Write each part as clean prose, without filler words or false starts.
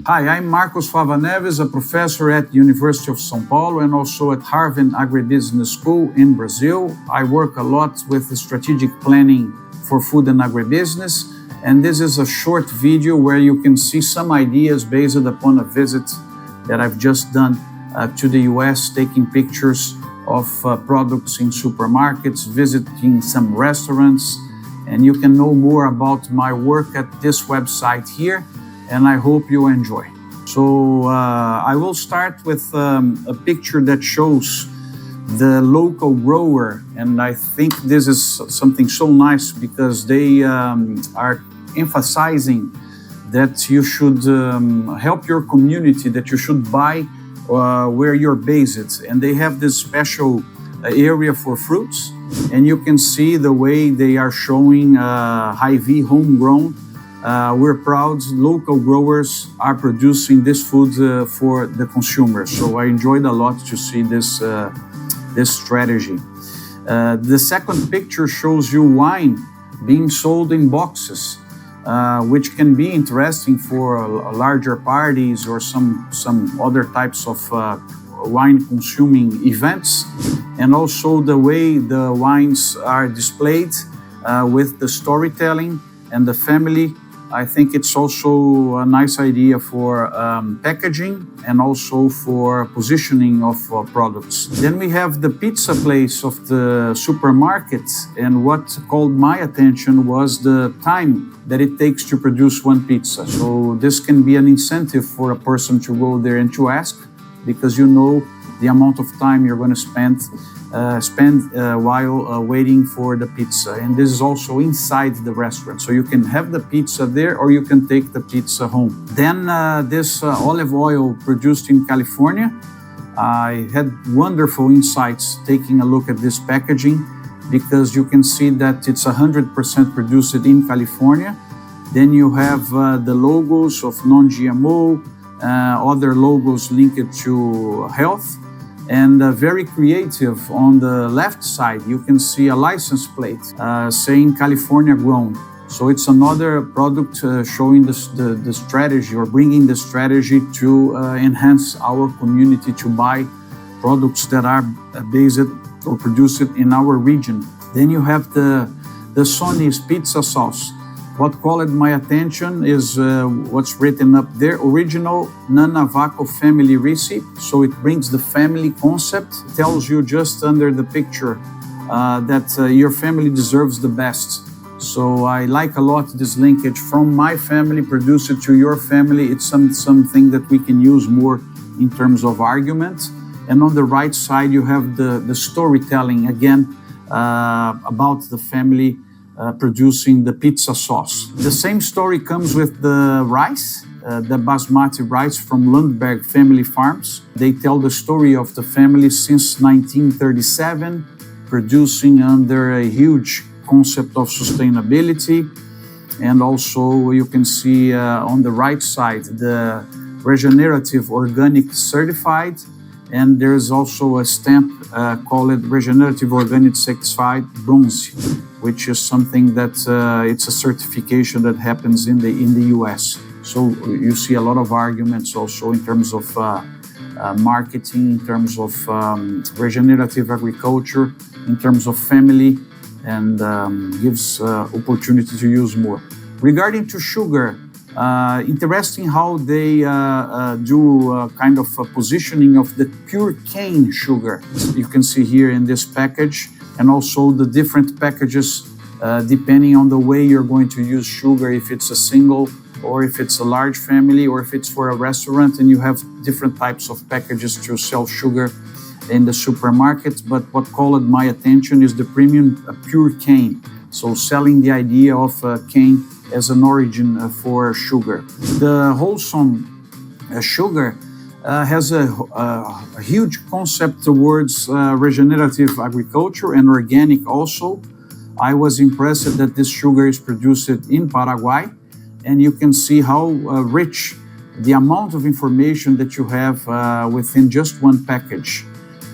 Hi, I'm Marcos Fava Neves, a professor at the University of São Paulo and also at Harvard Agribusiness School in Brazil. I work a lot with the strategic planning for food and agribusiness, and this is a short video where you can see some ideas based upon a visit that I've just done to the US, taking pictures of products in supermarkets, visiting some restaurants, and you can know more about my work at this website here, and I hope you enjoy. So I will start with a picture that shows the local grower, and I think this is something so nice because they are emphasizing that you should help your community, that you should buy where you're based, and they have this special area for fruits, and you can see the way they are showing high-V homegrown. We're proud local growers are producing this food for the consumers. So I enjoyed a lot to see this strategy. The second picture shows you wine being sold in boxes, which can be interesting for larger parties or some other types of wine consuming events. And also the way the wines are displayed with the storytelling and the family. I think it's also a nice idea for packaging and also for positioning of products. Then we have the pizza place of the supermarket, and what called my attention was the time that it takes to produce one pizza. So this can be an incentive for a person to go there and to ask, because you know the amount of time you're going to spend while waiting for the pizza. And this is also inside the restaurant. So you can have the pizza there or you can take the pizza home. Then this olive oil produced in California. I had wonderful insights taking a look at this packaging, because you can see that it's 100% produced in California. Then you have the logos of non-GMO, other logos linked to health. And very creative, on the left side, you can see a license plate saying California grown. So it's another product showing the strategy, or bringing the strategy to enhance our community to buy products that are based or produced in our region. Then you have the Sony's pizza sauce. What caught my attention is what's written up there, original Nanavaco family recipe. So it brings the family concept, tells you just under the picture that your family deserves the best. So I like a lot this linkage from my family, produce it to your family. It's something that we can use more in terms of argument. And on the right side, you have the storytelling again about the family producing the pizza sauce. The same story comes with the rice, the basmati rice from Lundberg Family Farms. They tell the story of the family since 1937, producing under a huge concept of sustainability. And also you can see on the right side, the regenerative organic certified. And there's also a stamp called Regenerative Organic Certified Bronze, which is something that it's a certification that happens in the US. So you see a lot of arguments also in terms of marketing, in terms of regenerative agriculture, in terms of family, and gives opportunity to use more. Regarding to sugar, interesting how they do kind of a positioning of the pure cane sugar. You can see here in this package, and also the different packages depending on the way you're going to use sugar, if it's a single or if it's a large family or if it's for a restaurant, and you have different types of packages to sell sugar in the supermarkets. But what caught my attention is the premium pure cane. So selling the idea of cane as an origin for sugar. The wholesome sugar has a huge concept towards regenerative agriculture and organic also. I was impressed that this sugar is produced in Paraguay, and you can see how rich the amount of information that you have within just one package.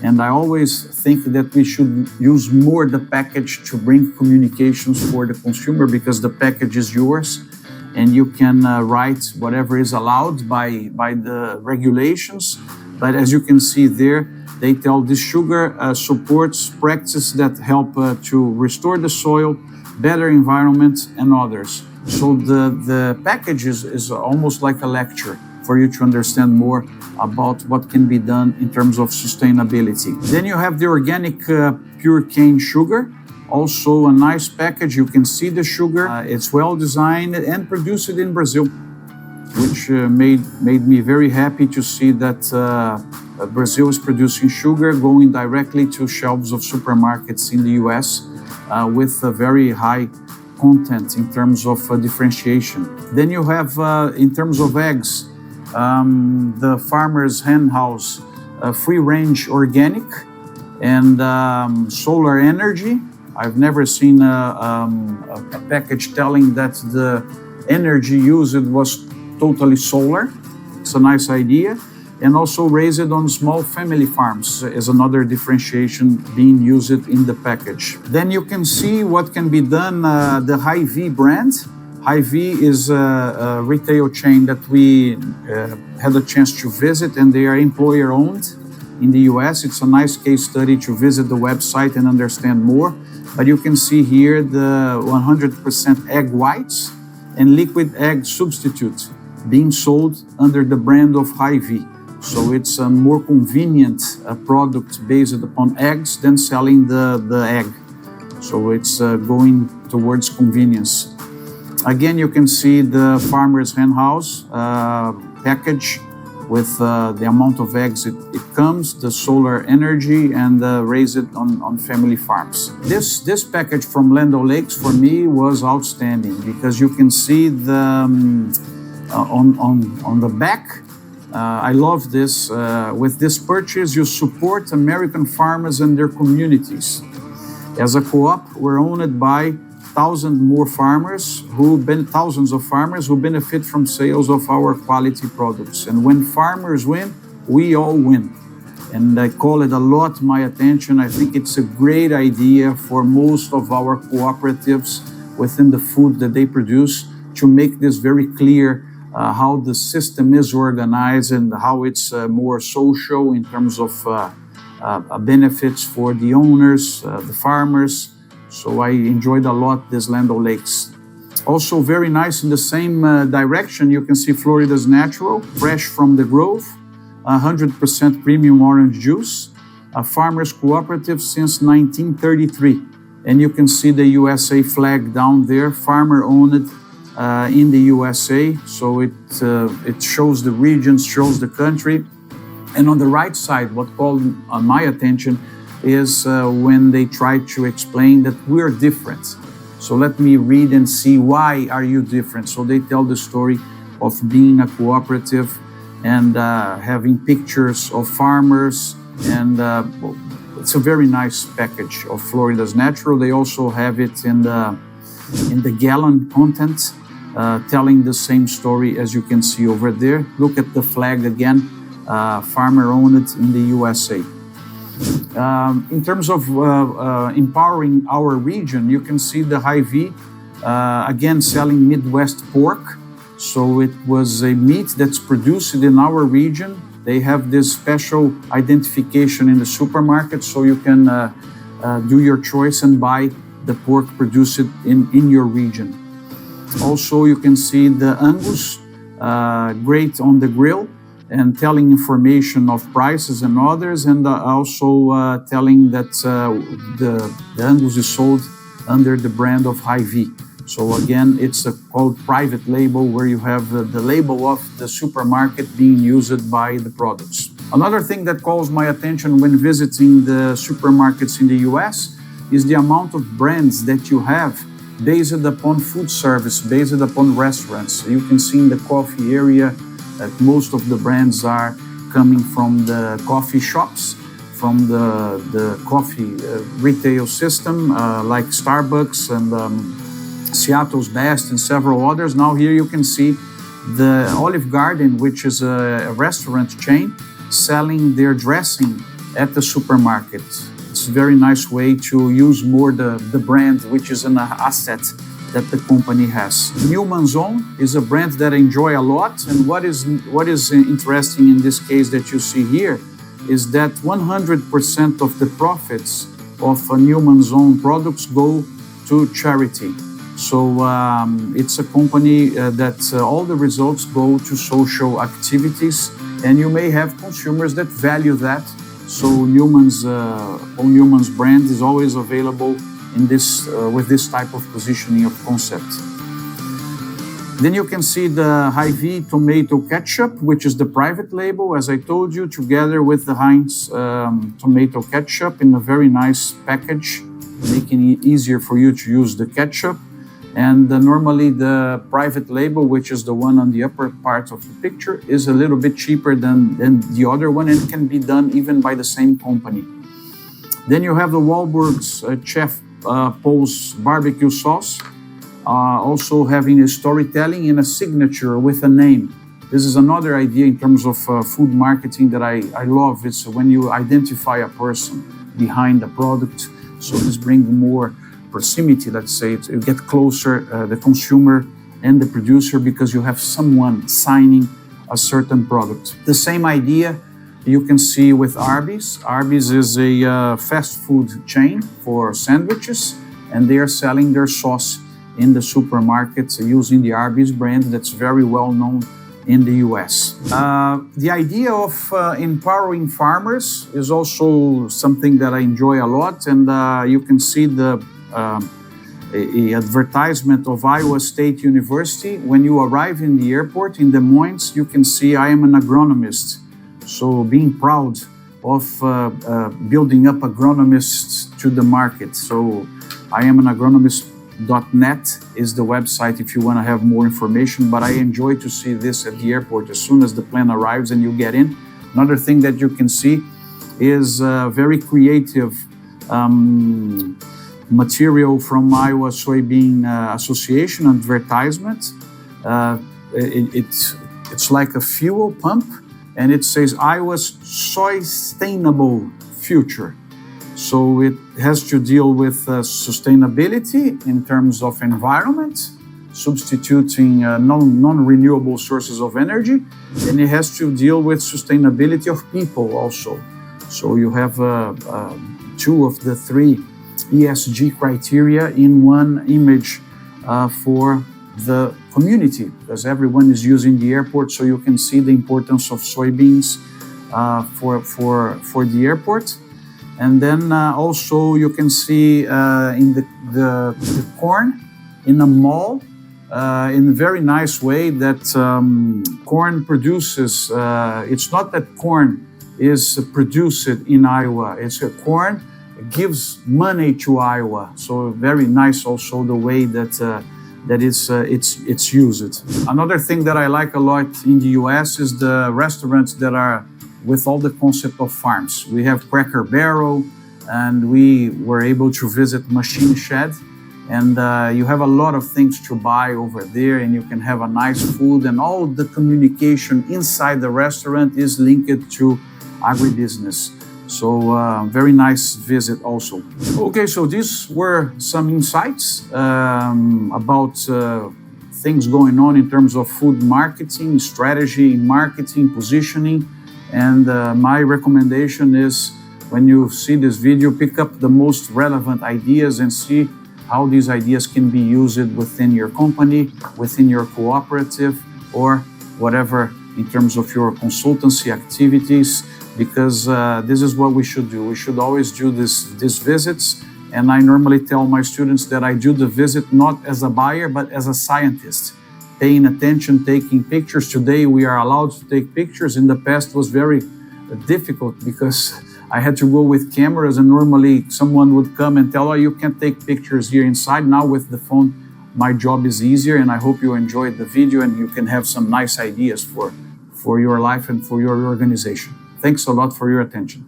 And I always think that we should use more the package to bring communications for the consumer, because the package is yours and you can write whatever is allowed by the regulations. But as you can see there, they tell this sugar supports practices that help to restore the soil, better environment, and others. So the package is almost like a lecture for you to understand more about what can be done in terms of sustainability. Then you have the organic pure cane sugar. Also a nice package. You can see the sugar. It's well designed and produced in Brazil, which made me very happy to see that Brazil is producing sugar going directly to shelves of supermarkets in the US with a very high content in terms of differentiation. Then you have, in terms of eggs, the farmer's hen house, free-range organic and solar energy. I've never seen a package telling that the energy used was totally solar. It's a nice idea. And also raised on small family farms is another differentiation being used in the package. Then you can see what can be done, the Hy-Vee brand. Hy-Vee is a retail chain that we had a chance to visit, and they are employer-owned in the US. It's a nice case study to visit the website and understand more. But you can see here the 100% egg whites and liquid egg substitute being sold under the brand of Hy-Vee. So it's a more convenient product based upon eggs than selling the egg. So it's going towards convenience. Again, you can see the farmer's hen house package with the amount of eggs it comes, the solar energy, and raise it on family farms. This package from Land O'Lakes for me was outstanding because you can see the on the back. I love this. With this purchase, you support American farmers and their communities. As a co-op, we're owned by thousands of farmers who benefit from sales of our quality products. And when farmers win, we all win. And I call it a lot my attention. I think it's a great idea for most of our cooperatives within the food that they produce to make this very clear how the system is organized and how it's more social in terms of benefits for the owners, the farmers. So I enjoyed a lot this Land O'Lakes. Also very nice in the same direction, you can see Florida's Natural, fresh from the grove, 100% premium orange juice, a farmers cooperative since 1933. And you can see the USA flag down there, farmer owned in the USA. So it shows the regions, shows the country. And on the right side, what called my attention is when they try to explain that we're different. So let me read and see why are you different. So they tell the story of being a cooperative and having pictures of farmers, and it's a very nice package of Florida's Natural. They also have it in the gallon content, telling the same story as you can see over there. Look at the flag again, farmer owned in the USA. In terms of empowering our region, you can see the Hy-Vee, again selling Midwest pork. So it was a meat that's produced in our region. They have this special identification in the supermarket, so you can do your choice and buy the pork produced in your region. Also, you can see the Angus, great on the grill, and telling information of prices and others, and also telling that the Angus is sold under the brand of Hy-Vee. So again, it's called private label, where you have the label of the supermarket being used by the products. Another thing that calls my attention when visiting the supermarkets in the US is the amount of brands that you have based upon food service, based upon restaurants. You can see in the coffee area that most of the brands are coming from the coffee shops, from the coffee retail system, like Starbucks and Seattle's Best and several others. Now here you can see the Olive Garden, which is a restaurant chain, selling their dressing at the supermarket. It's a very nice way to use more the brand, which is an asset that the company has. Newman's Own is a brand that I enjoy a lot, and what is interesting in this case that you see here is that 100% of the profits of Newman's Own products go to charity. So it's a company that all the results go to social activities, and you may have consumers that value that. So Newman's brand is always available in this with this type of positioning of concept. Then you can see the Hy-Vee tomato ketchup, which is the private label, as I told you, together with the Heinz tomato ketchup in a very nice package, making it easier for you to use the ketchup. And normally the private label, which is the one on the upper part of the picture, is a little bit cheaper than the other one, and can be done even by the same company. Then you have the Wahlburgers Chef Paul's barbecue sauce, also having a storytelling and a signature with a name. This is another idea in terms of food marketing that I love. It's when you identify a person behind the product. So this brings more proximity, let's say. You get closer, the consumer and the producer, because you have someone signing a certain product. The same idea you can see with Arby's. Arby's is a fast food chain for sandwiches, and they are selling their sauce in the supermarkets using the Arby's brand that's very well known in the US. The idea of empowering farmers is also something that I enjoy a lot, and you can see the advertisement of Iowa State University. When you arrive in the airport in Des Moines, you can see I am an agronomist. So being proud of building up agronomists to the market. So I am an agronomist.net is the website if you want to have more information, but I enjoy to see this at the airport as soon as the plane arrives and you get in. Another thing that you can see is very creative material from Iowa Soybean Association advertisement. It's like a fuel pump, and it says Iowa's sustainable future. So it has to deal with sustainability in terms of environment, substituting non-renewable sources of energy, and it has to deal with sustainability of people also. So you have two of the three ESG criteria in one image for the community, because everyone is using the airport, so you can see the importance of soybeans for the airport. And then also you can see in the corn in a mall in a very nice way that corn produces. It's not that corn is produced in Iowa. It's a corn gives money to Iowa. So very nice also the way that it's used. Another thing that I like a lot in the US is the restaurants that are with all the concept of farms. We have Cracker Barrel, and we were able to visit Machine Shed, and you have a lot of things to buy over there, and you can have a nice food, and all the communication inside the restaurant is linked to agribusiness. So very nice visit also. Okay, so these were some insights about things going on in terms of food marketing, strategy in marketing, positioning. And my recommendation is when you see this video, pick up the most relevant ideas and see how these ideas can be used within your company, within your cooperative, or whatever in terms of your consultancy activities, because this is what we should do. We should always do these visits. And I normally tell my students that I do the visit not as a buyer, but as a scientist, paying attention, taking pictures. Today we are allowed to take pictures. In the past was very difficult because I had to go with cameras, and normally someone would come and tell, oh, you can't take pictures here inside. Now with the phone, my job is easier, and I hope you enjoyed the video and you can have some nice ideas for your life and for your organization. Thanks a lot for your attention.